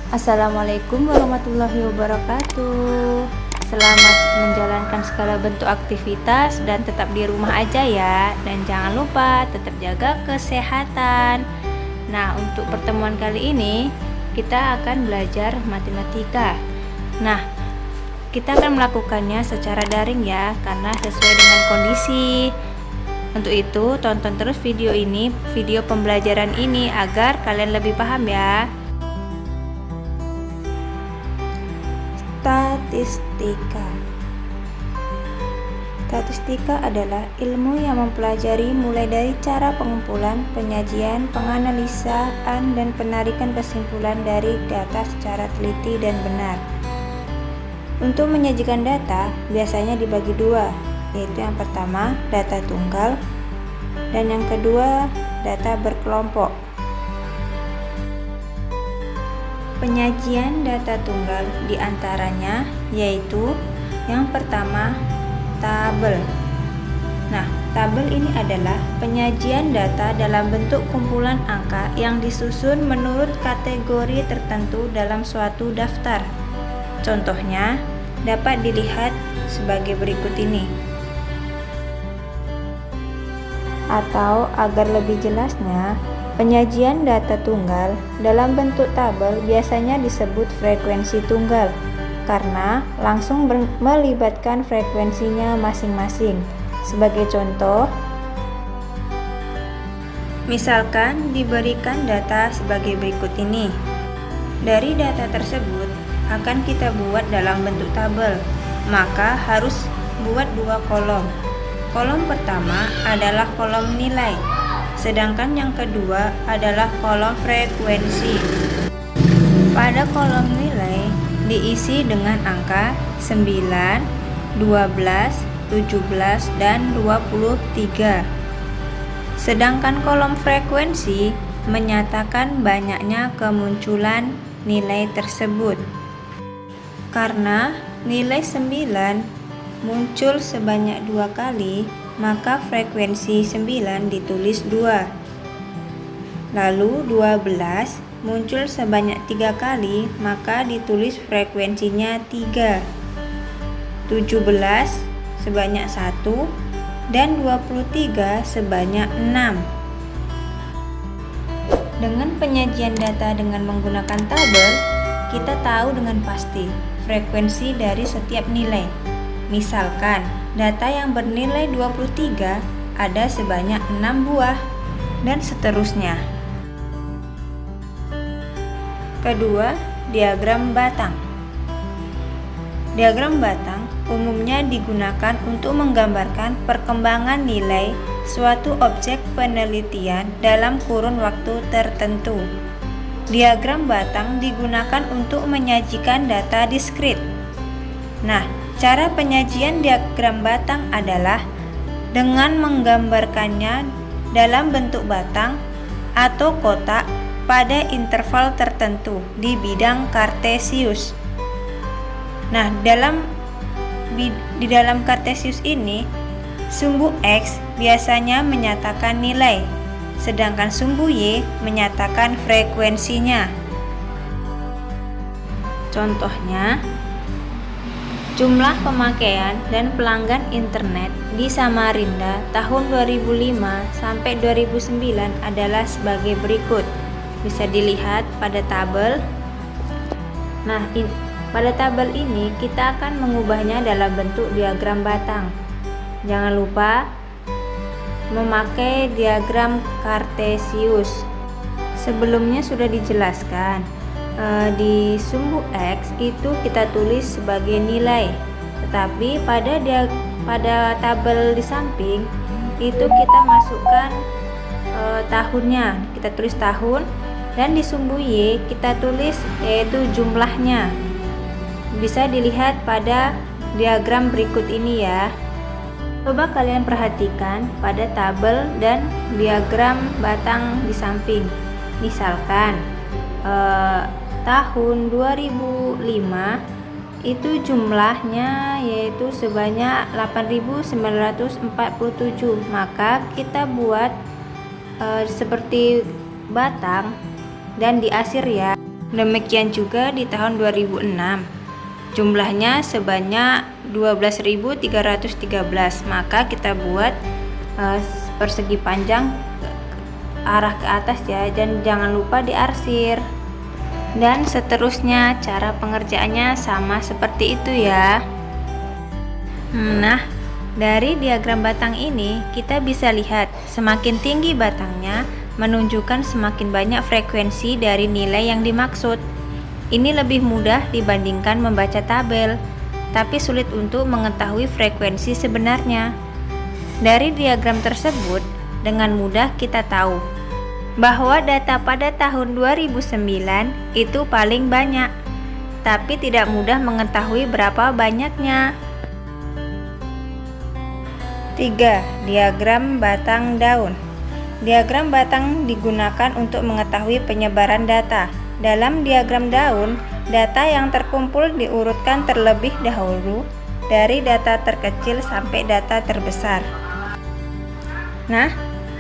Assalamualaikum warahmatullahi wabarakatuh. Selamat menjalankan segala bentuk aktivitas dan tetap di rumah aja ya. Dan jangan lupa tetap jaga kesehatan. Nah, untuk pertemuan kali ini kita akan belajar matematika. Nah, kita akan melakukannya secara daring ya, karena sesuai dengan kondisi. Untuk itu, tonton terus video pembelajaran ini agar kalian lebih paham ya. Statistika. Statistika adalah ilmu yang mempelajari mulai dari cara pengumpulan, penyajian, penganalisaan, dan penarikan kesimpulan dari data secara teliti dan benar. Untuk menyajikan data, biasanya dibagi dua, yaitu yang pertama, data tunggal, dan yang kedua, data berkelompok. Penyajian data tunggal diantaranya yaitu yang pertama, tabel. Nah, tabel ini adalah penyajian data dalam bentuk kumpulan angka yang disusun menurut kategori tertentu dalam suatu daftar. Contohnya dapat dilihat sebagai berikut ini. Atau agar lebih jelasnya, penyajian data tunggal dalam bentuk tabel biasanya disebut frekuensi tunggal karena langsung melibatkan frekuensinya masing-masing. Sebagai contoh, misalkan diberikan data sebagai berikut ini. Dari data tersebut akan kita buat dalam bentuk tabel, maka harus buat dua kolom. Kolom pertama adalah kolom nilai, sedangkan yang kedua adalah kolom frekuensi. Pada kolom nilai diisi dengan angka 9, 12, 17, dan 23. Sedangkan kolom frekuensi menyatakan banyaknya kemunculan nilai tersebut. Karena nilai 9 muncul sebanyak 2 kali, maka frekuensi 9 ditulis 2. Lalu 12 muncul sebanyak 3 kali, maka ditulis frekuensinya 3. 17 sebanyak 1 dan 23 sebanyak 6. Dengan penyajian data dengan menggunakan tabel, kita tahu dengan pasti frekuensi dari setiap nilai. Misalkan data yang bernilai 23 ada sebanyak 6 buah, dan seterusnya. Kedua, diagram batang. Diagram batang umumnya digunakan untuk menggambarkan perkembangan nilai suatu objek penelitian dalam kurun waktu tertentu. Diagram batang digunakan untuk menyajikan data diskrit. Nah, cara penyajian diagram batang adalah dengan menggambarkannya dalam bentuk batang atau kotak pada interval tertentu di bidang kartesius. Nah, di dalam kartesius ini, sumbu X biasanya menyatakan nilai, sedangkan sumbu Y menyatakan frekuensinya. Contohnya, jumlah pemakaian dan pelanggan internet di Samarinda tahun 2005 sampai 2009 adalah sebagai berikut. Bisa dilihat pada tabel. Nah, pada tabel ini kita akan mengubahnya dalam bentuk diagram batang. Jangan lupa memakai diagram kartesius. Sebelumnya sudah dijelaskan. Di sumbu X itu kita tulis sebagai nilai, tetapi pada tabel di samping itu kita masukkan tahunnya, kita tulis tahun, dan di sumbu Y kita tulis yaitu jumlahnya. Bisa dilihat pada diagram berikut ini ya. Coba kalian perhatikan pada tabel dan diagram batang di samping. Misalkan tahun 2005 itu jumlahnya yaitu sebanyak 8.947. Maka kita buat seperti batang dan diakhir ya. Demikian juga di tahun 2006. Jumlahnya sebanyak 12.313. Maka kita buat persegi panjang arah ke atas ya, dan jangan lupa diarsir. Dan seterusnya cara pengerjaannya sama seperti itu ya. Nah, dari diagram batang ini kita bisa lihat semakin tinggi batangnya menunjukkan semakin banyak frekuensi dari nilai yang dimaksud. Ini lebih mudah dibandingkan membaca tabel, tapi sulit untuk mengetahui frekuensi sebenarnya. Dari diagram tersebut, dengan mudah kita tahu bahwa data pada tahun 2009 itu paling banyak, tapi tidak mudah mengetahui berapa banyaknya. 3. Diagram batang daun. Diagram batang digunakan untuk mengetahui penyebaran data. Dalam diagram daun, data yang terkumpul diurutkan terlebih dahulu dari data terkecil sampai data terbesar. Nah,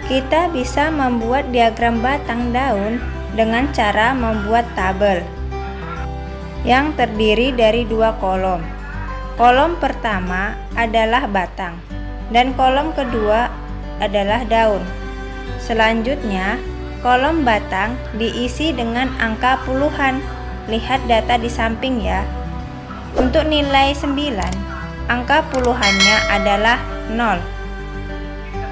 kita bisa membuat diagram batang daun dengan cara membuat tabel yang terdiri dari 2 kolom. Kolom pertama adalah batang dan kolom kedua adalah daun. Selanjutnya, kolom batang diisi dengan angka puluhan. Lihat data di samping ya. Untuk nilai 9, angka puluhannya adalah 0.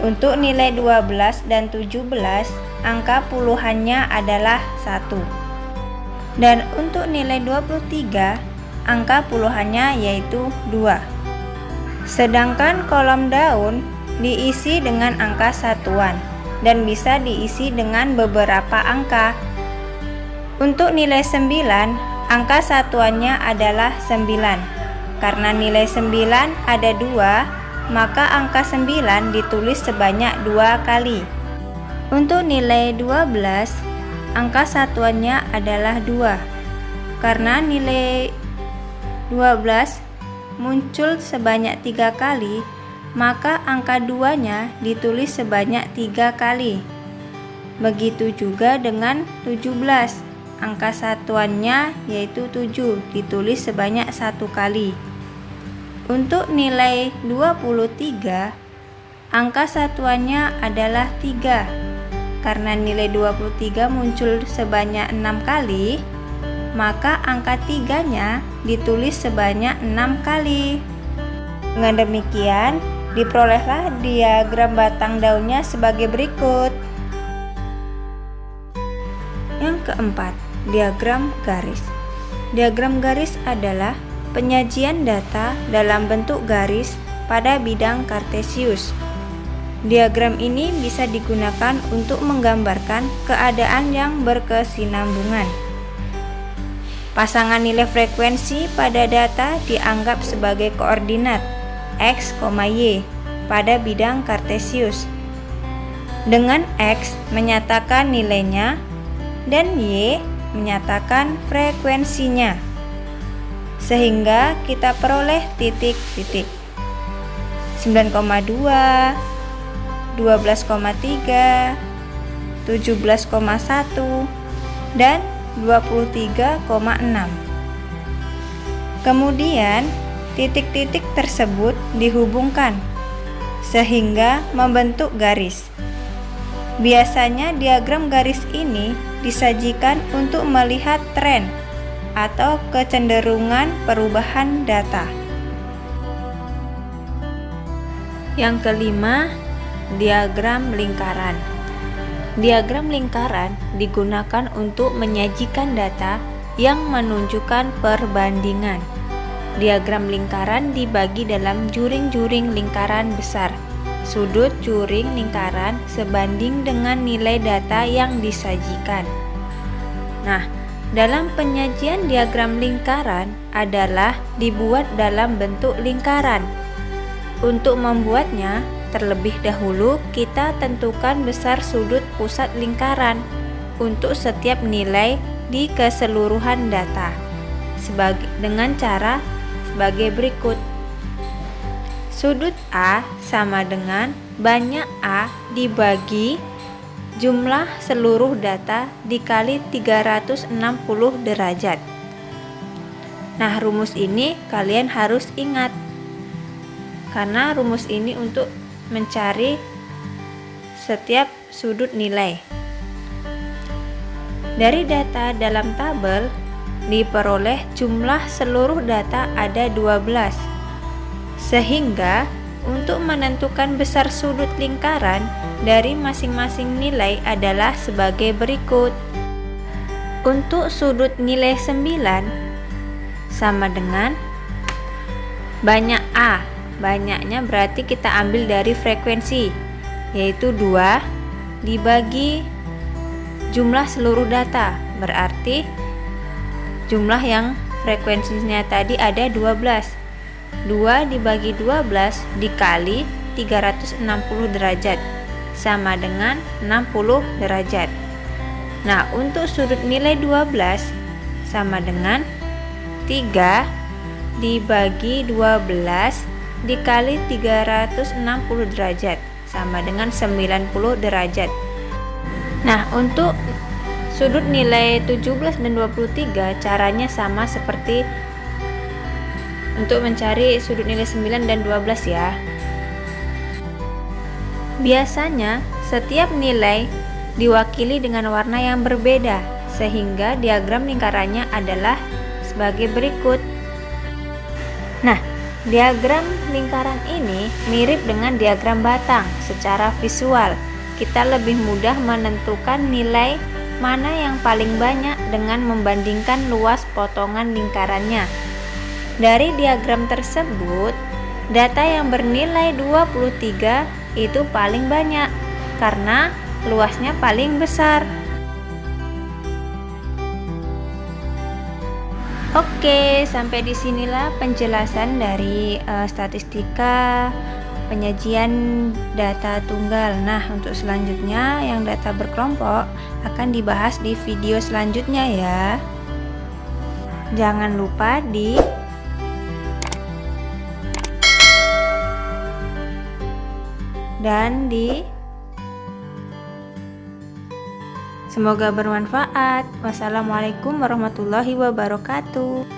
Untuk nilai 12 dan 17, angka puluhannya adalah 1. Dan untuk nilai 23, angka puluhannya yaitu 2. Sedangkan kolom daun diisi dengan angka satuan dan bisa diisi dengan beberapa angka. Untuk nilai 9, angka satuannya adalah 9. Karena nilai 9 ada 2, maka angka 9 ditulis sebanyak 2 kali. Untuk nilai 12, angka satuannya adalah 2. Karena nilai 12 muncul sebanyak 3 kali, maka angka 2-nya ditulis sebanyak 3 kali. Begitu juga dengan 17. Angka satuannya yaitu 7, ditulis sebanyak 1 kali. Untuk nilai 23, angka satuannya adalah 3. Karena nilai 23 muncul sebanyak 6 kali, maka angka 3-nya ditulis sebanyak 6 kali. Dengan demikian, diperolehlah diagram batang daunnya sebagai berikut. Yang keempat, diagram garis. Diagram garis adalah penyajian data dalam bentuk garis pada bidang kartesius. Diagram ini bisa digunakan untuk menggambarkan keadaan yang berkesinambungan. Pasangan nilai frekuensi pada data dianggap sebagai koordinat X, Y pada bidang kartesius. Dengan X menyatakan nilainya dan Y menyatakan frekuensinya. Sehingga kita peroleh titik-titik 9,2, 12,3, 17,1, dan 23,6. Kemudian titik-titik tersebut dihubungkan sehingga membentuk garis. Biasanya diagram garis ini disajikan untuk melihat tren atau kecenderungan perubahan data. Yang kelima, diagram lingkaran. Diagram lingkaran digunakan untuk menyajikan data yang menunjukkan perbandingan. Diagram lingkaran dibagi dalam juring-juring lingkaran besar. Sudut juring lingkaran sebanding dengan nilai data yang disajikan. Nah, dalam penyajian diagram lingkaran adalah dibuat dalam bentuk lingkaran. Untuk membuatnya, terlebih dahulu kita tentukan besar sudut pusat lingkaran untuk setiap nilai di keseluruhan data dengan cara sebagai berikut. Sudut A sama dengan banyak A dibagi jumlah seluruh data dikali 360 derajat. Nah, rumus ini kalian harus ingat, karena rumus ini untuk mencari setiap sudut nilai. Dari data dalam tabel diperoleh jumlah seluruh data ada 12, sehingga untuk menentukan besar sudut lingkaran dari masing-masing nilai adalah sebagai berikut. Untuk sudut nilai 9 sama dengan banyak A. Banyaknya berarti kita ambil dari frekuensi, yaitu 2 dibagi jumlah seluruh data, berarti jumlah yang frekuensinya tadi ada 12. 2 dibagi 12 dikali 360 derajat sama dengan 60 derajat. Nah, untuk sudut nilai 12 sama dengan 3 dibagi 12 dikali 360 derajat sama dengan 90 derajat. Nah, untuk sudut nilai 17 dan 23 caranya sama seperti untuk mencari sudut nilai 9 dan 12 ya. Biasanya setiap nilai diwakili dengan warna yang berbeda, sehingga diagram lingkarannya adalah sebagai berikut. Nah, diagram lingkaran ini mirip dengan diagram batang. Secara visual, kita lebih mudah menentukan nilai mana yang paling banyak dengan membandingkan luas potongan lingkarannya. Dari diagram tersebut, data yang bernilai 23 itu paling banyak karena luasnya paling besar. Oke, sampai disinilah penjelasan dari statistika penyajian data tunggal. Nah, untuk selanjutnya yang data berkelompok akan dibahas di video selanjutnya ya. Jangan lupa semoga bermanfaat. Wassalamualaikum warahmatullahi wabarakatuh.